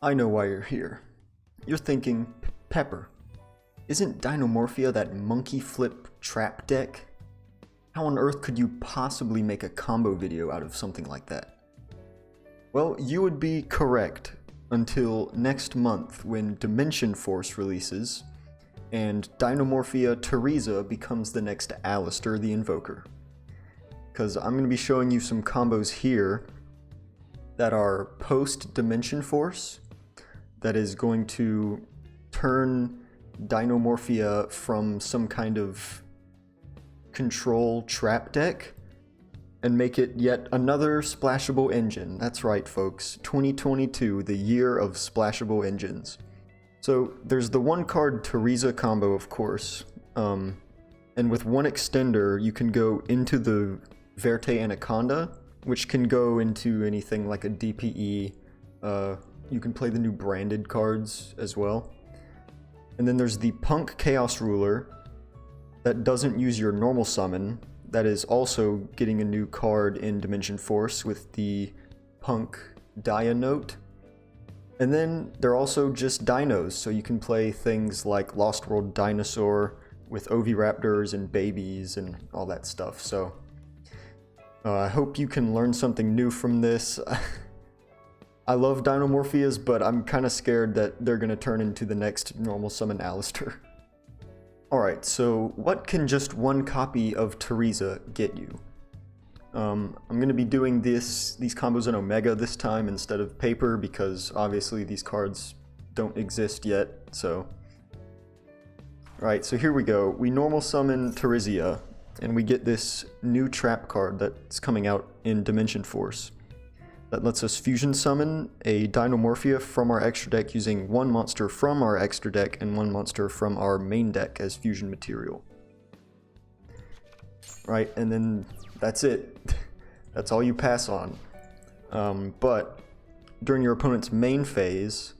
I know why you're here. You're thinking, Pepper, isn't Dinomorphia that monkey flip trap deck? How on earth could you possibly make a combo video out of something like that? Well, you would be correct until next month when Dimension Force releases and Dinomorphia Therizia becomes the next Alister the Invoker. Because I'm going to be showing you some combos here that are post-Dimension Force that is going to turn Dinomorphia from some kind of control trap deck and make it yet another splashable engine. That's right, folks. 2022, the year of splashable engines. So there's the one card Therizia combo, of course, and with one extender you can go into the Verte Anaconda, which can go into anything like a DPE. You can play the new branded cards as well. And then there's the P.U.N.K Chaos Ruler that doesn't use your normal summon, that is also getting a new card in Dimension Force with the P.U.N.K Dia Note. And then they're also just dinos, so you can play things like Lost World Dinosaur with Oviraptors and babies and all that stuff. So I hope you can learn something new from this. I love Dinomorphias, but I'm kind of scared that they're going to turn into the next normal summon Alister. Alright, so what can just one copy of Therizia get you? I'm going to be doing these combos in Omega this time instead of Paper because obviously these cards don't exist yet, so... Alright, so here we go. We normal summon Therizia, and we get this new trap card that's coming out in Dimension Force that lets us fusion summon a Dinomorphia from our extra deck using one monster from our extra deck and one monster from our main deck as fusion material. Right, and then that's it. That's all you pass on. But during your opponent's main phase,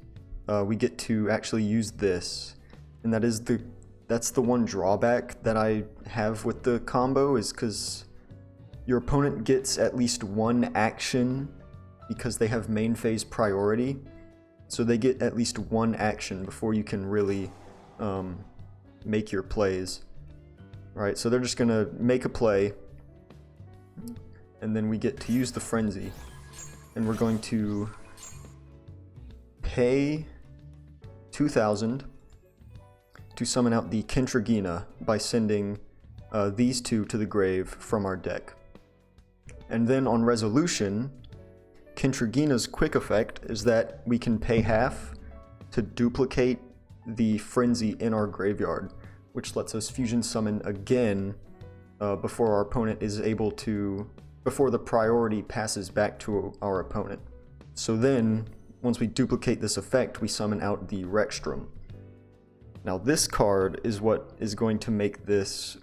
we get to actually use this, and that's the one drawback that I have with the combo, is because your opponent gets at least one action because they have main phase priority, so they get at least one action before you can really make your plays. Right, so they're just gonna make a play, and then we get to use the Frenzy, and we're going to pay 2,000 to summon out the Kentragina by sending these two to the grave from our deck. And then on resolution, Kentragina's quick effect is that we can pay half to duplicate the Frenzy in our graveyard, which lets us fusion summon again before our opponent is able to, before the priority passes back to our opponent. So then, once we duplicate this effect, we summon out the Rexstrom. Now this card is what is going to make this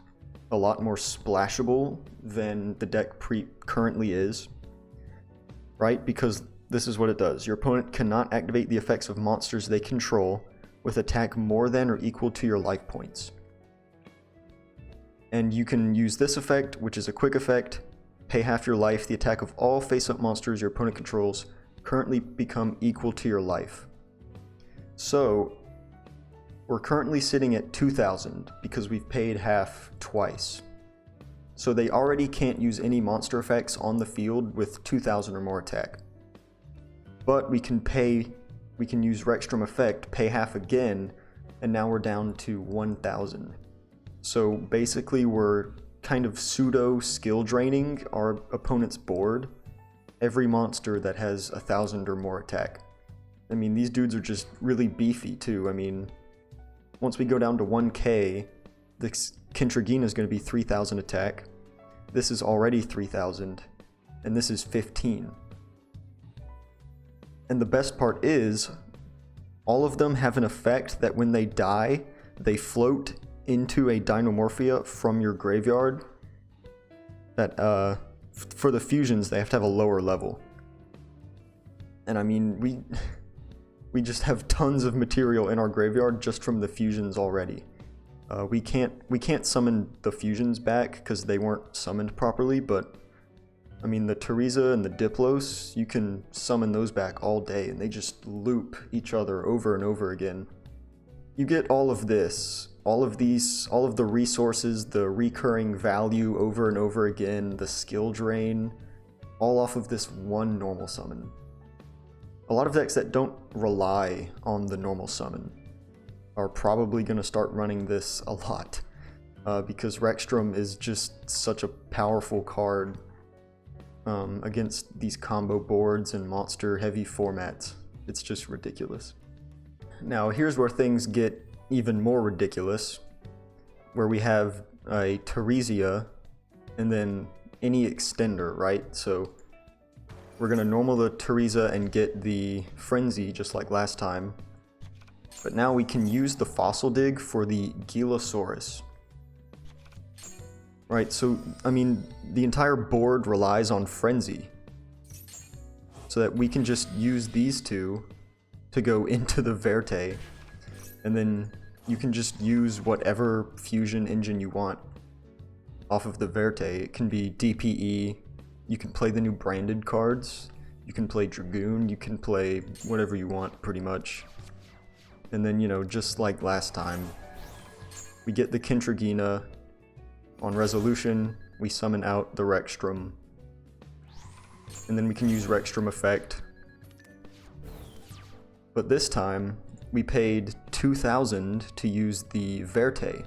a lot more splashable than the deck currently is. Right? Because this is what it does. Your opponent cannot activate the effects of monsters they control with attack more than or equal to your life points. And you can use this effect, which is a quick effect, pay half your life, the attack of all face-up monsters your opponent controls currently become equal to your life. So, we're currently sitting at 2,000 because we've paid half twice. So they already can't use any monster effects on the field with 2,000 or more attack. But we can use Rexstrom effect, pay half again, and now we're down to 1,000. So basically we're kind of pseudo skill draining our opponent's board every monster that has 1,000 or more attack. I mean, these dudes are just really beefy too. I mean, once we go down to 1K, this Kentragina is going to be 3,000 attack. This is already 3,000, and this is 15. And the best part is, all of them have an effect that when they die, they float into a Dinomorphia from your graveyard. That, for the fusions, they have to have a lower level. And I mean, we just have tons of material in our graveyard just from the fusions already. We can't summon the fusions back because they weren't summoned properly, but I mean, the Therizia and the Diplos, you can summon those back all day and they just loop each other over and over again. You get all of this, all of the resources, the recurring value over and over again, the skill drain, all off of this one normal summon. A lot of decks that don't rely on the normal summon are probably going to start running this a lot, because Rexstrom is just such a powerful card against these combo boards and monster heavy formats. It's just ridiculous. Now here's where things get even more ridiculous, where we have a Therizia and then any extender, right? So we're gonna normal the Therizia and get the Frenzy just like last time, but now we can use the Fossil Dig for the Gilosaurus. Right, so, I mean, the entire board relies on Frenzy, so that we can just use these two to go into the Verte, and then you can just use whatever fusion engine you want off of the Verte. It can be DPE, you can play the new branded cards, you can play Dragoon, you can play whatever you want, pretty much. And then, you know, just like last time, we get the Kintragina. On resolution, we summon out the Rexstrom, and then we can use Rexstrom effect. But this time, we paid 2,000 to use the Verte.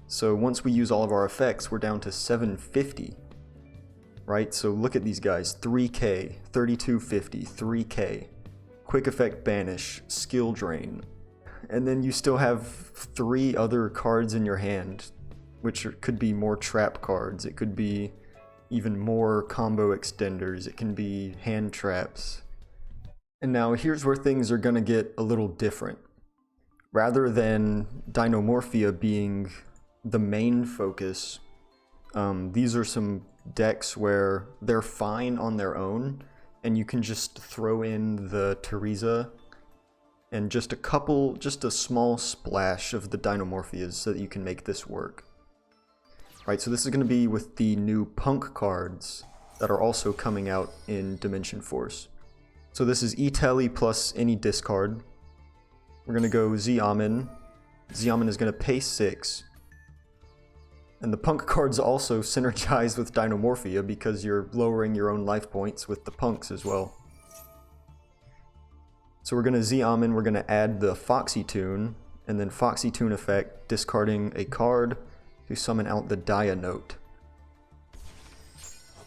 So once we use all of our effects, we're down to 750. Right? So look at these guys, 3k, 3250, 3k, quick effect banish, skill drain. And then you still have 3 other cards in your hand, which could be more trap cards, it could be even more combo extenders, it can be hand traps. And now here's where things are gonna get a little different. Rather than Dinomorphia being the main focus, these are some decks where they're fine on their own, and you can just throw in the Therizia and just a small splash of the Dinomorphias so that you can make this work. Right, so this is going to be with the new P.U.N.K cards that are also coming out in Dimension Force. So this is E-Telly plus any discard. We're going to go Xiamen. Xiamen is going to pay 6. And the P.U.N.K cards also synergize with Dinomorphia because you're lowering your own life points with the P.U.N.Ks as well. So we're going to Xiamen, we're going to add the Foxy Tune, and then Foxy Tune effect, discarding a card to summon out the Dia Note,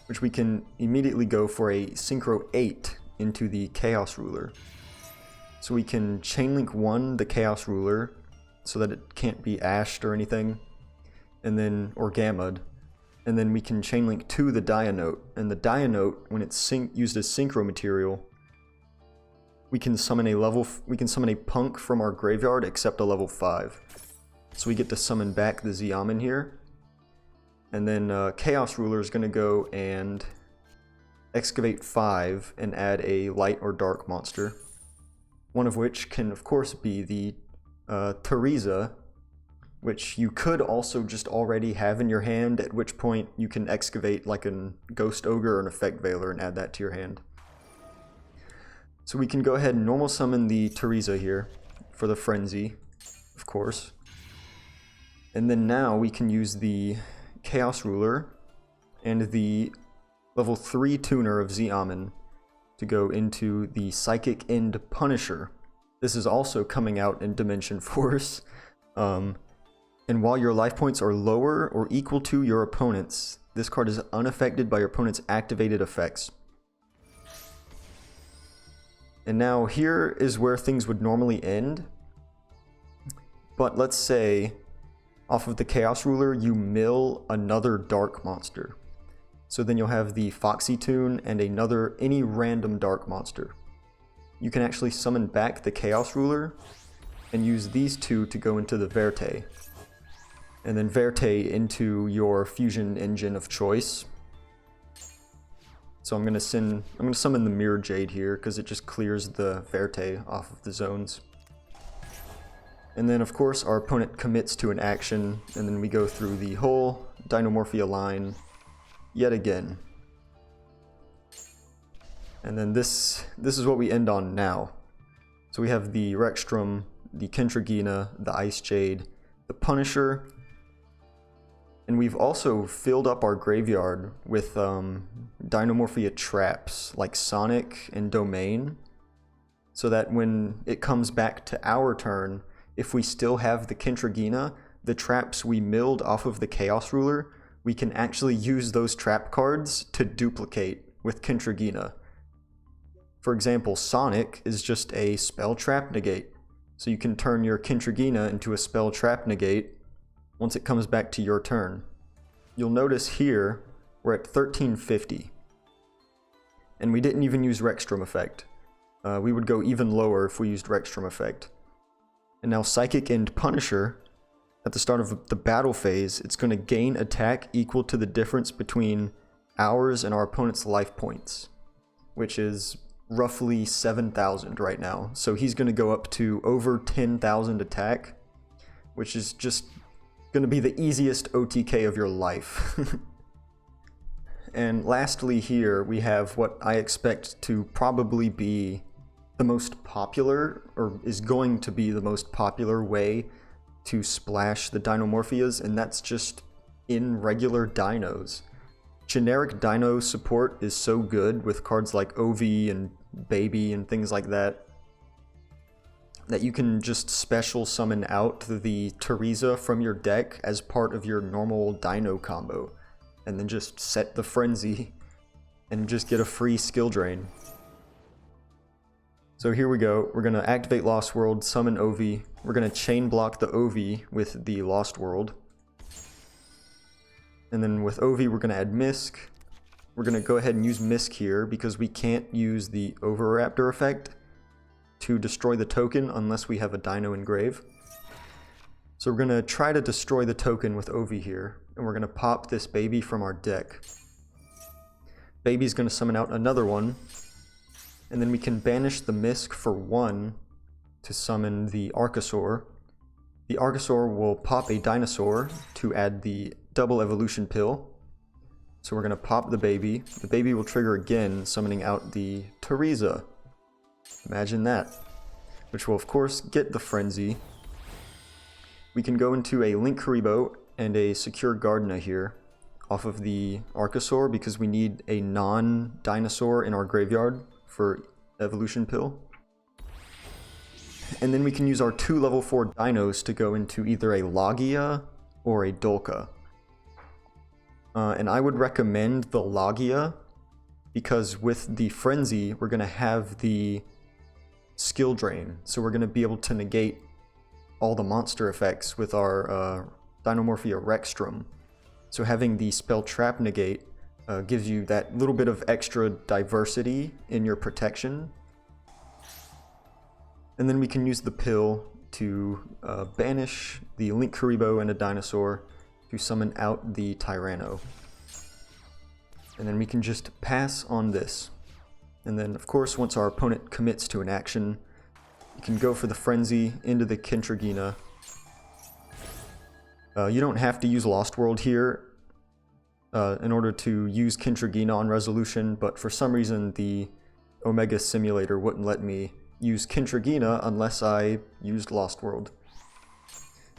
which we can immediately go for a Synchro 8 into the Chaos Ruler. So we can Chainlink 1 the Chaos Ruler so that it can't be ashed or anything, and then or Gamma'd, and then we can Chainlink 2 the Dia Note, and the Dia Note, when it's used as Synchro material, we can summon a P.U.N.K from our graveyard except a level 5. So we get to summon back the Xiamen here. And then Chaos Ruler is going to go and excavate 5 and add a light or dark monster. One of which can of course be the Therizia, which you could also just already have in your hand, at which point you can excavate like a Ghost Ogre or an Effect Veiler and add that to your hand. So we can go ahead and normal summon the Therizia here for the Frenzy, of course. And then now we can use the Chaos Ruler and the level 3 tuner of Xiamen to go into the Psychic End Punisher. This is also coming out in Dimension Force. And while your life points are lower or equal to your opponent's, this card is unaffected by your opponent's activated effects. And now here is where things would normally end. But let's say off of the Chaos Ruler, you mill another dark monster. So then you'll have the Foxy Tune and any random dark monster. You can actually summon back the Chaos Ruler and use these two to go into the Verte. And then Verte into your fusion engine of choice. So I'm gonna summon the Mirror Jade here because it just clears the Verte off of the zones. And then of course our opponent commits to an action, and then we go through the whole Dinomorphia line yet again. And then this is what we end on now. So we have the Rexstrom, the Kentragina, the Ice Jade, the Punisher, and we've also filled up our graveyard with Dinomorphia traps like Sonic and Domain, so that when it comes back to our turn, if we still have the Kentragina, the traps we milled off of the Chaos Ruler, we can actually use those trap cards to duplicate with Kentragina. For example, Sonic is just a spell trap negate, so you can turn your Kentragina into a spell trap negate once it comes back to your turn. You'll notice here we're at 1350, and we didn't even use Rexstrom effect. We would go even lower if we used Rexstrom effect. And now Psychic and Punisher, at the start of the battle phase, it's going to gain attack equal to the difference between ours and our opponent's life points, which is roughly 7,000 right now. So he's going to go up to over 10,000 attack, which is just going to be the easiest OTK of your life. And lastly here, we have what I expect to probably be the most popular, or is going to be the most popular way to splash the Dinomorphias, and that's just in regular dinos. Generic dino support is so good with cards like OV and Baby and things like that, that you can just special summon out the Therizia from your deck as part of your normal dino combo, and then just set the Frenzy and just get a free skill drain. So here we go, we're going to activate Lost World, summon OV, we're going to chain block the OV with the Lost World, and then with OV we're going to add Misk. We're going to go ahead and use Misk here because we can't use the Overraptor effect to destroy the token unless we have a Dino in grave. So we're going to try to destroy the token with OV here, and we're going to pop this Baby from our deck. Baby's going to summon out another one, and then we can banish the Misk for 1 to summon the Archosaur. The Archosaur will pop a Dinosaur to add the double evolution pill. So we're going to pop the Baby. The Baby will trigger again, summoning out the Therizia. Imagine that. Which will of course get the Frenzy. We can go into a Linkuriboh and a Secure Gardena here off of the Archosaur because we need a non-dinosaur in our graveyard for evolution pill. And then we can use our 2 level 4 dinos to go into either a Logia or a Dolka. And I would recommend the Logia because with the Frenzy, we're going to have the skill drain. So we're going to be able to negate all the monster effects with our Dinomorphia Rexstrom. So having the spell trap negate gives you that little bit of extra diversity in your protection. And then we can use the pill to banish the Linkuriboh and a dinosaur to summon out the Tyranno. And then we can just pass on this. And then of course once our opponent commits to an action, you can go for the Frenzy into the Kentragina. You don't have to use Lost World here in order to use Kentragina on resolution, but for some reason the Omega Simulator wouldn't let me use Kentragina unless I used Lost World.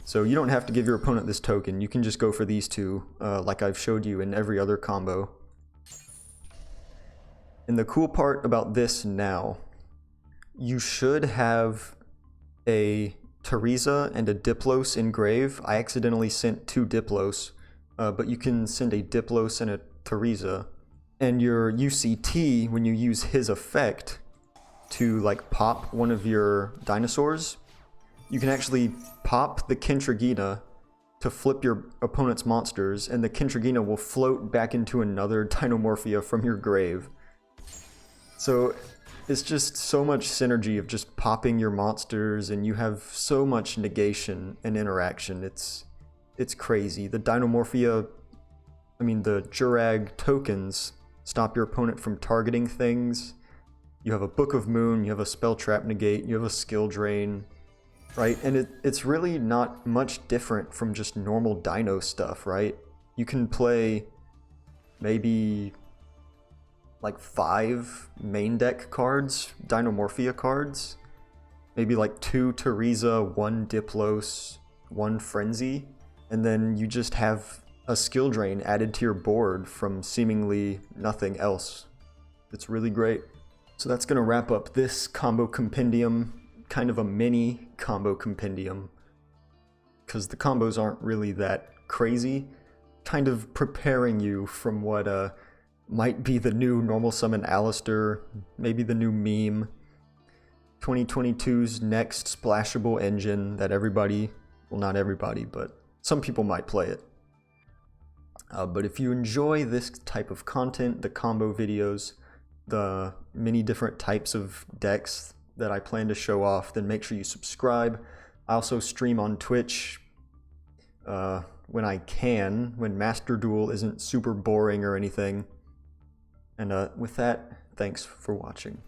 So you don't have to give your opponent this token, you can just go for these two, like I've showed you in every other combo. And the cool part about this now, you should have a Therizia and a Diplos in grave. I accidentally sent 2 Diplos, but you can send a Diplos and a Therizia. And your UCT, when you use his effect to like pop one of your dinosaurs, you can actually pop the Kentragina to flip your opponent's monsters, and the Kentragina will float back into another Dinomorphia from your grave. So it's just so much synergy of just popping your monsters, and you have so much negation and interaction. It's crazy. The Dinomorphia, I mean the Jurag tokens stop your opponent from targeting things. You have a Book of Moon, you have a Spell Trap negate, you have a Skill Drain. Right, and it's really not much different from just normal dino stuff, right? You can play maybe like 5 main deck cards, Dinomorphia cards. Maybe like 2 Therizia, 1 Diplos, 1 Frenzy, and then you just have a skill drain added to your board from seemingly nothing else. It's really great. So that's gonna wrap up this combo compendium, kind of a mini combo compendium, because the combos aren't really that crazy, kind of preparing you from what might be the new normal summon Alister, maybe the new meme, 2022's next splashable engine that everybody, well not everybody, but some people might play it. But if you enjoy this type of content, the combo videos, the many different types of decks that I plan to show off, then make sure you subscribe. I also stream on Twitch when I can, when Master Duel isn't super boring or anything. And with that, thanks for watching.